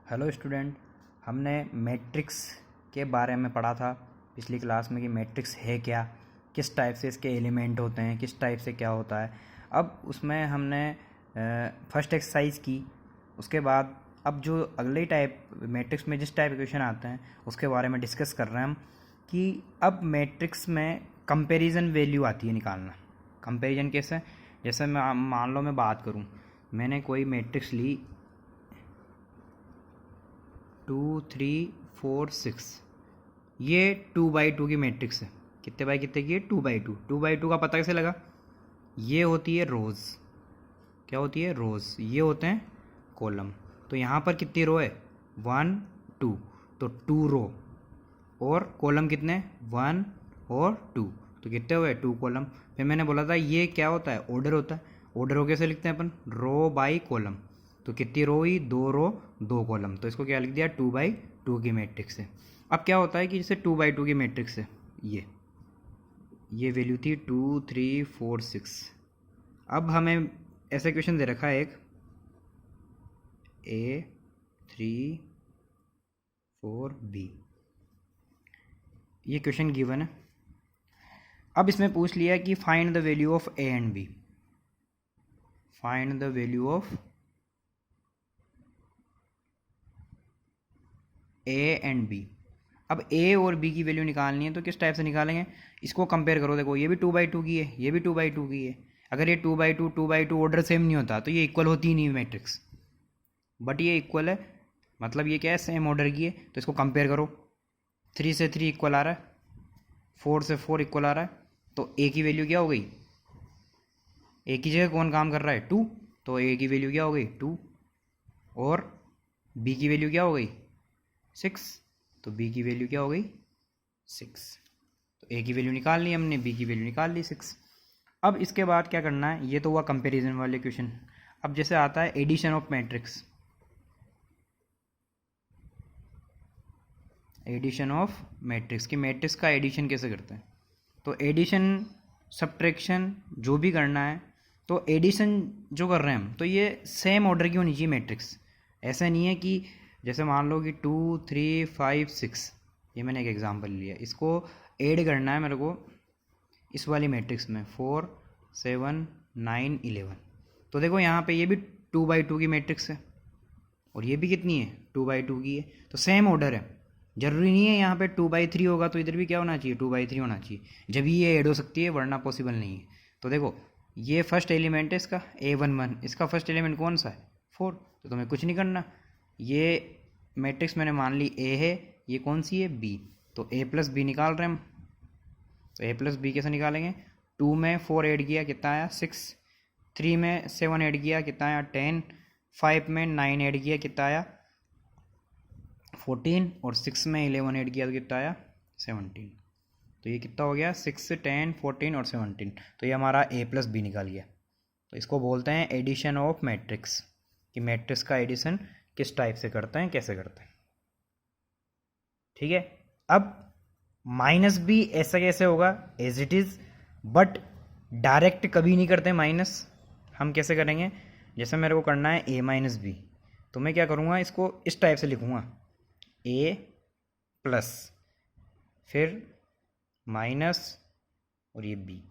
Hello student, हमने matrix के बारे में पढ़ा था पिछली क्लास में कि मैट्रिक्स है क्या, किस टाइप से इसके एलिमेंट होते हैं, किस टाइप से क्या होता है। अब उसमें हमने फर्स्ट एक्सरसाइज की। उसके बाद अब जो अगले टाइप मैट्रिक्स में जिस टाइप क्वेश्चन आते हैं उसके बारे में डिस्कस कर रहे हैं हम कि अब मैट्रिक्स में कंपैरिजन वैल्यू आती है निकालना। कंपैरिजन कैसे? जैसे मैं मान लो मैं बात करूं, मैंने कोई मैट्रिक्स ली 2 3 4 6। ये 2x2 की मैट्रिक्स है। कितने बाई कितने की है? 2x2। 2x2 का पता कैसे लगा? ये होती है रोज़। क्या होती है? रोज़। ये होते हैं कॉलम। तो यहाँ पर कितनी रो है? 1 2, तो 2 रो। और कॉलम कितने? 1 और 2, तो कितने हुए? 2 कॉलम। फिर मैंने बोला था ये क्या होता है? ऑर्डर होता है। ऑर्डर हो कैसे लिखते हैं अपन? रो बाई कॉलम। तो कितनी रो हुई? 2 रो 2 कॉलम। तो इसको क्या लिख दिया? 2x2 की मैट्रिक्स है। अब क्या होता है कि जैसे 2x2 की मैट्रिक्स है, ये वैल्यू थी 2 3 4 6। अब हमें ऐसे क्वेश्चन दे रखा है एक A 3 4 B। ये क्वेश्चन गिवन है। अब इसमें पूछ लिया कि find the value of A and B। Find the value of A and B। अब A और B की वैल्यू निकालनी है तो किस टाइप से निकालेंगे? इसको कंपेयर करो। देखो ये भी 2x2 की है, ये भी 2x2 की है। अगर ये 2x2 ऑर्डर सेम नहीं होता तो ये इक्वल होती ही नहीं मैट्रिक्स। बट ये इक्वल है, मतलब ये क्या है? सेम ऑर्डर की है। तो इसको कंपेयर करो। 3 से 3 इक्वल आ रहा है, 4 से 4 इक्वल आ रहा है। तो A की वैल्यू क्या हो गई? A की जगह कौन काम कर रहा है? 2। तो A की वैल्यू क्या हो गई? 2। और B की वैल्यू क्या हो गई? 6। तो B की वैल्यू क्या हो गई? 6। तो A की वैल्यू निकाल ली हमने, B की वैल्यू निकाल ली 6। अब इसके बाद क्या करना है? ये तो हुआ कंपैरिजन वाले क्वेश्चन। अब जैसे आता है addition of matrix. Addition of matrix की मैट्रिक्स का एडिशन कैसे करते हैं? तो एडिशन सब्ट्रैक्शन जो भी करना है, तो एडिशन जो कर रहे हैं हम, तो ये सेम ऑर्डर की होनी चाहिए मैट्रिक्स। ऐसा नहीं है कि जैसे मान लो कि 2 3 5 6, ये मैंने एक एग्जांपल लिया, इसको ऐड करना है मेरे को इस वाली मैट्रिक्स में 4 7 9 11। तो देखो यहाँ पे ये भी 2x2 की मैट्रिक्स है और ये भी कितनी है? 2x2 की है। तो सेम ऑर्डर है। जरूरी नहीं है यहाँ पे 2x3 होगा तो इधर भी क्या होना चाहिए? 2x3 होना चाहिए, जब ये ऐड हो सकती है, वरना पॉसिबल नहीं है। तो देखो ये फर्स्ट एलिमेंट है इसका A11, इसका फर्स्ट एलिमेंट कौन सा है? 4। तो तुम्हें कुछ नहीं करना। ये मैट्रिक्स मैंने मान ली A है, ये कौन सी है? B। तो A प्लस बी निकाल रहे हैं हम। तो A प्लस बी कैसे निकालेंगे? 2 में 4 ऐड किया, कितना आया? 6। 3 में 7 ऐड किया, कितना आया? 10। 5 में 9 ऐड किया, कितना आया? 14। और 6 में 11 ऐड किया तो कितना आया? 17। तो ये कितना हो गया? 6 10 14 और 17। तो ये हमारा A प्लस बी निकाल गया। तो इसको बोलते हैं एडिशन ऑफ मैट्रिक्स, कि मैट्रिक्स का एडिशन किस टाइप से करते हैं, कैसे करते हैं। ठीक है। अब माइनस भी ऐसा कैसे होगा? As it is, but direct कभी नहीं करते माइनस। हम कैसे करेंगे? जैसे मेरे को करना है A माइनस बी, तो मैं क्या करूँगा? इसको इस टाइप से लिखूँगा, A प्लस फिर माइनस और ये B।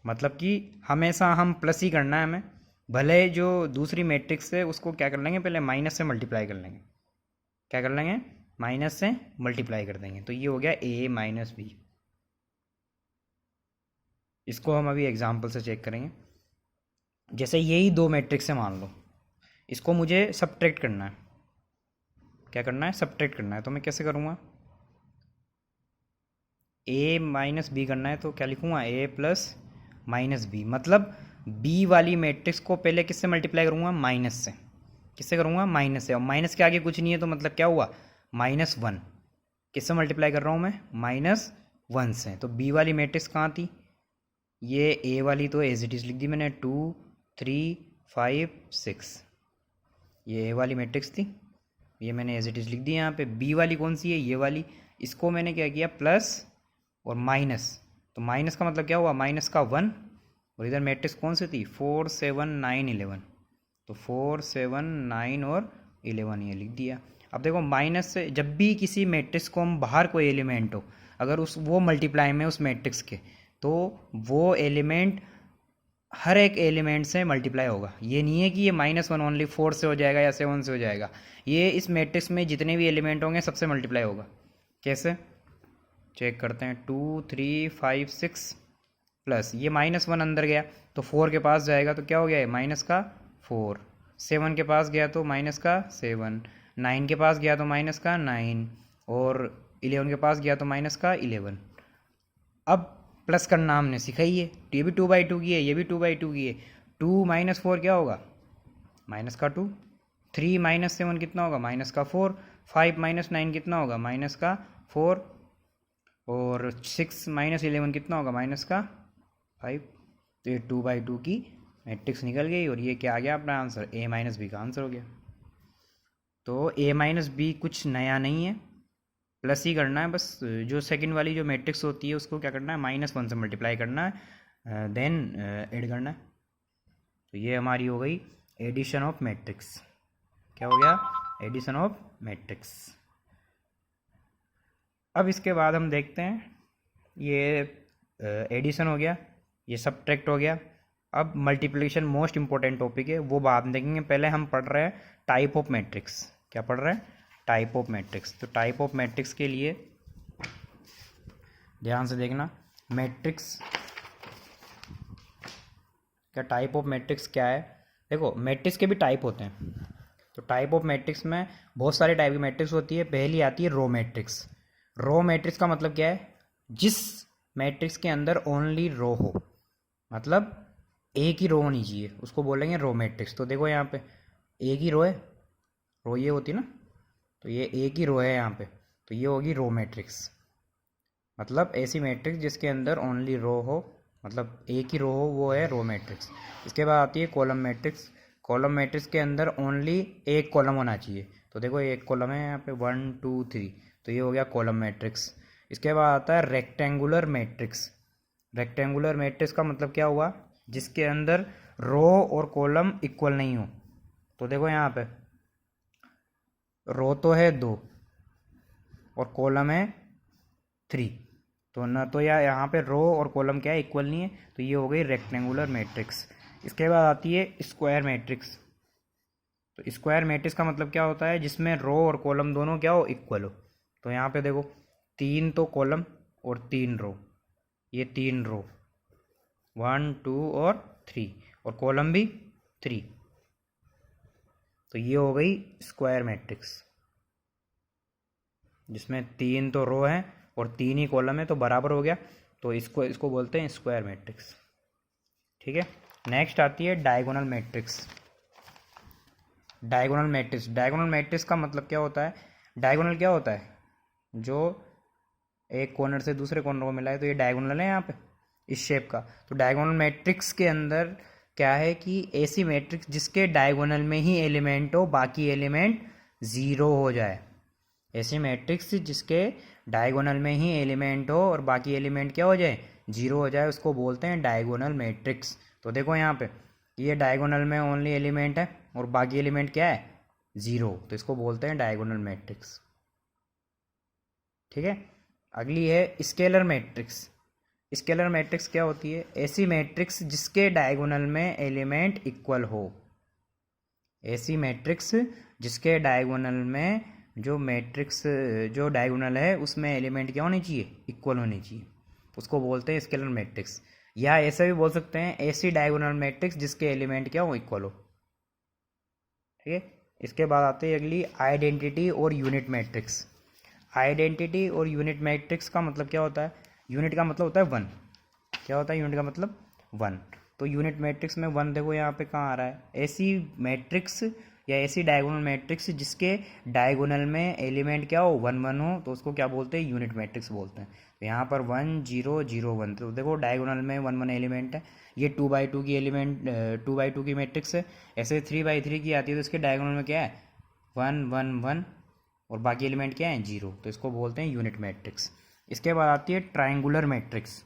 मतलब कि हमेशा हम प्लस ही करना है हमें, भले जो दूसरी मैट्रिक्स है उसको क्या कर लेंगे? पहले माइनस से मल्टीप्लाई कर लेंगे। क्या कर लेंगे? माइनस से मल्टीप्लाई कर देंगे। तो ये हो गया A माइनस बी। इसको हम अभी एग्जाम्पल से चेक करेंगे। जैसे यही दो मैट्रिक्स है मान लो, इसको मुझे सब्ट्रैक्ट करना है। क्या करना है? सब्ट्रैक्ट करना है। तो मैं कैसे करूँगा? A माइनस बी करना है तो क्या लिखूँगा? A plus minus B. मतलब B वाली मैट्रिक्स को पहले किससे मल्टीप्लाई करूँगा? माइनस से। किससे करूँगा? माइनस से। और माइनस के आगे कुछ नहीं है तो मतलब क्या हुआ? -1। किससे मल्टीप्लाई कर रहा हूँ मैं? -1 से। तो B वाली मैट्रिक्स कहाँ थी? ये A वाली तो एज इट इज़ लिख दी मैंने, 2 3 5 6। ये A वाली मैट्रिक्स थी, ये मैंने एज इट इज़ लिख दी यहाँ पे। B वाली कौन सी है? ये वाली। इसको मैंने क्या किया? प्लस और माइनस। तो माइनस का मतलब क्या हुआ? माइनस का 1। और इधर मैट्रिक्स कौन सी थी? 4 7 9 11। तो 4 7 9 और 11 ये लिख दिया। अब देखो माइनस से जब भी किसी मैट्रिक्स को हम बाहर कोई एलिमेंट हो अगर उस वो मल्टीप्लाई में उस मैट्रिक्स के, तो वो एलिमेंट हर एक एलिमेंट से मल्टीप्लाई होगा। ये नहीं है कि ये -1 ओनली 4 से हो जाएगा या 7 से हो जाएगा, ये इस मैट्रिक्स में जितने भी एलिमेंट होंगे सबसे मल्टीप्लाई होगा। कैसे चेक करते हैं, 2 3 5 6 प्लस ये -1 अंदर गया तो 4 के पास जाएगा तो क्या हो गया है माइनस का 4, 7 के पास गया तो माइनस का 7, 9 के पास गया तो माइनस का 9 और 11 के पास गया तो माइनस का 11। अब प्लस करना हमने सीखा ही है, ये भी 2/2 की है, ये भी 2/2 की है। 2 - 4 क्या होगा माइनस का 2, 3 - 7 कितना होगा माइनस का 4, 5 - 9 कितना होगा माइनस का 4 और 6 - 11 कितना होगा माइनस का 5। तो ये 2/2 की मैट्रिक्स निकल गई और ये क्या आ गया अपना आंसर, A - B का आंसर हो गया। तो A - B कुछ नया नहीं है, प्लस ही करना है बस। जो सेकंड वाली जो मैट्रिक्स होती है उसको क्या करना है -1 से मल्टीप्लाई करना है, देन ऐड करना है। तो ये हमारी हो गई एडिशन ऑफ मैट्रिक्स। क्या हो गया, एडिशन ऑफ मैट्रिक्स। अब इसके बाद हम देखते हैं, ये एडिशन हो गया, ये सब्ट्रैक्ट हो गया। अब मल्टीप्लिकेशन मोस्ट इंपॉर्टेंट टॉपिक है, वो बाद में देखेंगे। पहले हम पढ़ रहे हैं टाइप ऑफ मैट्रिक्स। क्या पढ़ रहे हैं, टाइप ऑफ मैट्रिक्स। तो टाइप ऑफ मैट्रिक्स के लिए ध्यान से देखना, मैट्रिक्स क्या, टाइप ऑफ मैट्रिक्स क्या है। देखो मैट्रिक्स के भी टाइप होते हैं, तो टाइप ऑफ मैट्रिक्स में बहुत सारे टाइप की मैट्रिक्स होती है। पहली आती है रो मैट्रिक्स। रो मैट्रिक्स का मतलब क्या है, जिस मैट्रिक्स के अंदर ओनली रो हो, मतलब एक ही रो होनी चाहिए, उसको बोलेंगे रो मैट्रिक्स। तो देखो यहाँ पे एक ही रो है, रो ये होती है ना, तो ये एक ही रो है यहाँ पे, तो ये होगी रो मैट्रिक्स। मतलब ऐसी मैट्रिक्स जिसके अंदर ओनली रो हो, मतलब एक ही रो हो, वो है रो मैट्रिक्स। इसके बाद आती है कॉलम मैट्रिक्स। कॉलम मैट्रिक्स के अंदर ओनली एक कॉलम होना चाहिए। तो देखो एक कॉलम है यहाँ पे 1 2 3, तो ये हो गया कॉलम मैट्रिक्स। इसके बाद आता है रेक्टेंगुलर मैट्रिक्स। रेक्टेंगुलर मैट्रिक्स का मतलब क्या हुआ, जिसके अंदर रो और कॉलम इक्वल नहीं हो। तो देखो यहाँ पे रो तो है 2 और कॉलम है 3, तो ना तो यहाँ पे रो और कॉलम क्या है, इक्वल नहीं है। तो ये हो गई रेक्टेंगुलर मैट्रिक्स। इसके बाद आती है स्क्वायर मैट्रिक्स। तो स्क्वायर मैट्रिक्स का मतलब क्या होता है, जिसमें रो और कॉलम दोनों क्या हो, इक्वल हो। तो यहाँ पे देखो 3 तो कॉलम और 3 रो, ये 3 रो 1 2 और 3 और कॉलम भी 3, तो ये हो गई स्क्वायर मैट्रिक्स, जिसमें 3 तो रो हैं और 3 ही कॉलम है, तो बराबर हो गया। तो इसको बोलते हैं स्क्वायर मैट्रिक्स। ठीक है, नेक्स्ट आती है diagonal matrix. Diagonal matrix, diagonal matrix का मतलब क्या होता है, डायगोनल क्या होता है, जो एक कॉर्नर से दूसरे कॉर्नर को मिला है, तो ये डायगोनल है यहाँ पे इस शेप का। तो डायगोनल मैट्रिक्स के अंदर क्या है कि ऐसी मैट्रिक्स जिसके डायगोनल में ही एलिमेंट हो, बाकी एलिमेंट ज़ीरो हो जाए। ऐसी मैट्रिक्स जिसके डायगोनल में ही एलिमेंट हो और बाकी एलिमेंट क्या हो जाए, जीरो हो जाए, उसको बोलते हैं डायगोनल मैट्रिक्स। तो देखो यहाँ पे ये डायगोनल में ओनली एलिमेंट है और बाकी एलिमेंट क्या है, ज़ीरो, तो इसको बोलते हैं डायगोनल मैट्रिक्स। ठीक है, अगली है स्केलर मैट्रिक्स। स्केलर मैट्रिक्स क्या होती है, ऐसी मैट्रिक्स जिसके डायगोनल में एलिमेंट इक्वल हो। ऐसी मैट्रिक्स जिसके डायगोनल में जो मैट्रिक्स जो डायगोनल है उसमें एलिमेंट क्या होनी चाहिए, इक्वल होनी चाहिए, उसको बोलते हैं स्केलर मैट्रिक्स। या ऐसा भी बोल सकते हैं ऐसी डायगोनल मैट्रिक्स जिसके एलिमेंट क्या हो, इक्वल हो। ठीक है, इसके बाद आते हैं अगली आइडेंटिटी और यूनिट मैट्रिक्स। आइडेंटिटी और यूनिट मैट्रिक्स का मतलब क्या होता है, यूनिट का मतलब होता है 1। क्या होता है यूनिट का मतलब 1। तो यूनिट मैट्रिक्स में 1 देखो यहाँ पे कहाँ आ रहा है, ऐसी मैट्रिक्स या ऐसी डायगोनल मैट्रिक्स जिसके डायगोनल में एलिमेंट क्या हो, 1 1 हो, तो उसको क्या बोलते हैं, यूनिट मैट्रिक्स बोलते हैं। तो यहाँ पर 1 0 0 1, तो देखो डायगोनल में 1 1 एलिमेंट है, ये 2/2 की एलिमेंट 2/2 की मैट्रिक्स है। ऐसे 3/3 की आती है तो इसके डायगोनल में क्या है, 1 1 1 और बाकी एलिमेंट क्या है, 0, तो इसको बोलते हैं यूनिट मैट्रिक्स। इसके बाद आती है ट्राइंगुलर मैट्रिक्स।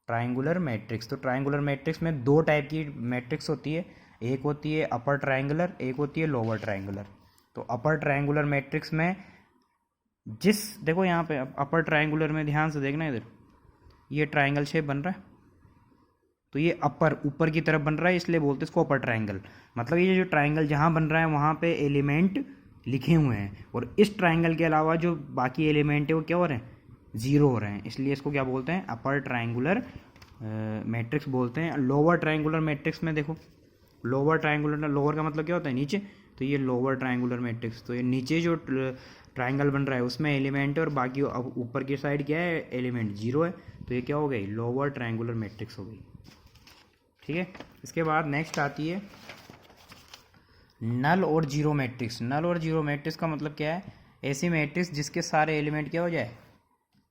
ट्राइंगुलर मैट्रिक्स, तो ट्राइंगुलर मैट्रिक्स में 2 टाइप की मैट्रिक्स होती है, एक होती है अपर ट्रायंगुलर, एक होती है लोअर ट्रायंगुलर। तो अपर ट्रायंगुलर मैट्रिक्स में देखो यहाँ पे अपर ट्रायंगुलर में ध्यान से देखना, इधर ये ट्रायंगल शेप बन रहा है, तो ये ऊपर की तरफ बन रहा है, इसलिए बोलते हैं इसको अपर ट्रायंगल। मतलब ये जो ट्रायंगल जहाँ बन रहा है वहाँ पे एलिमेंट लिखे हुए हैं, और इस ट्रायंगल के अलावा जो बाकी एलिमेंट है वो क्या हो रहे हैं, ज़ीरो हो रहे हैं, इसलिए इसको क्या बोलते हैं, अपर ट्रायंगुलर मैट्रिक्स बोलते हैं। लोअर ट्रायंगुलर मैट्रिक्स में देखो, लोअर ट्रायंगुलर, लोअर का मतलब क्या होता है, नीचे, तो ये लोअर ट्रायंगुलर मैट्रिक्स, तो ये नीचे जो ट्रायंगल बन रहा है उसमें एलिमेंट है, और बाकी अब ऊपर की साइड क्या है, एलिमेंट जीरो है, तो ये क्या हो गई, लोअर ट्रायंगुलर मैट्रिक्स हो गई। ठीक है, इसके बाद नेक्स्ट आती है नल और जीरो मैट्रिक्स। नल और जीरो मैट्रिक्स का मतलब क्या है, ऐसी मैट्रिक्स जिसके सारे एलिमेंट क्या हो जाए,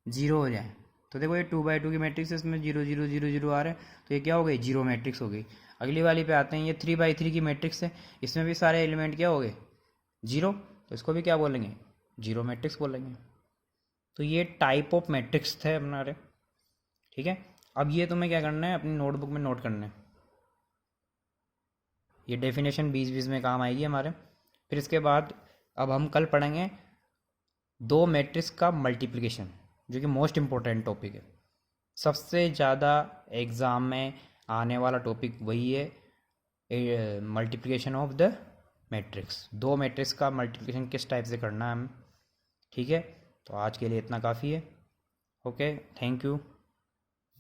जीरो हो जाए। तो देखो ये 2x2 की मैट्रिक्स है, इसमें 0 0 0 0 आ रहे हैं, तो ये क्या हो गई, जीरो मैट्रिक्स हो गई। अगली वाली पे आते हैं, ये 3x3 की मैट्रिक्स है, इसमें भी सारे एलिमेंट क्या हो गए, जीरो, तो इसको भी क्या बोलेंगे, जीरो मैट्रिक्स बोलेंगे। तो ये टाइप ऑफ मैट्रिक्स थे हमारे। ठीक है, अब ये तुम्हें क्या करना है, अपनी नोटबुक में नोट करना है, ये डेफिनेशन 20-20 में काम आएगी हमारे। फिर इसके बाद अब हम कल पढ़ेंगे दो मैट्रिक्स का मल्टीप्लिकेशन, जो कि मोस्ट इम्पोर्टेंट टॉपिक है, सबसे ज़्यादा एग्ज़ाम में आने वाला टॉपिक वही है, मल्टीप्लिकेशन ऑफ द मैट्रिक्स। दो मैट्रिक्स का मल्टीप्लिकेशन किस टाइप से करना है हम। ठीक है, तो आज के लिए इतना काफ़ी है। Okay, thank you.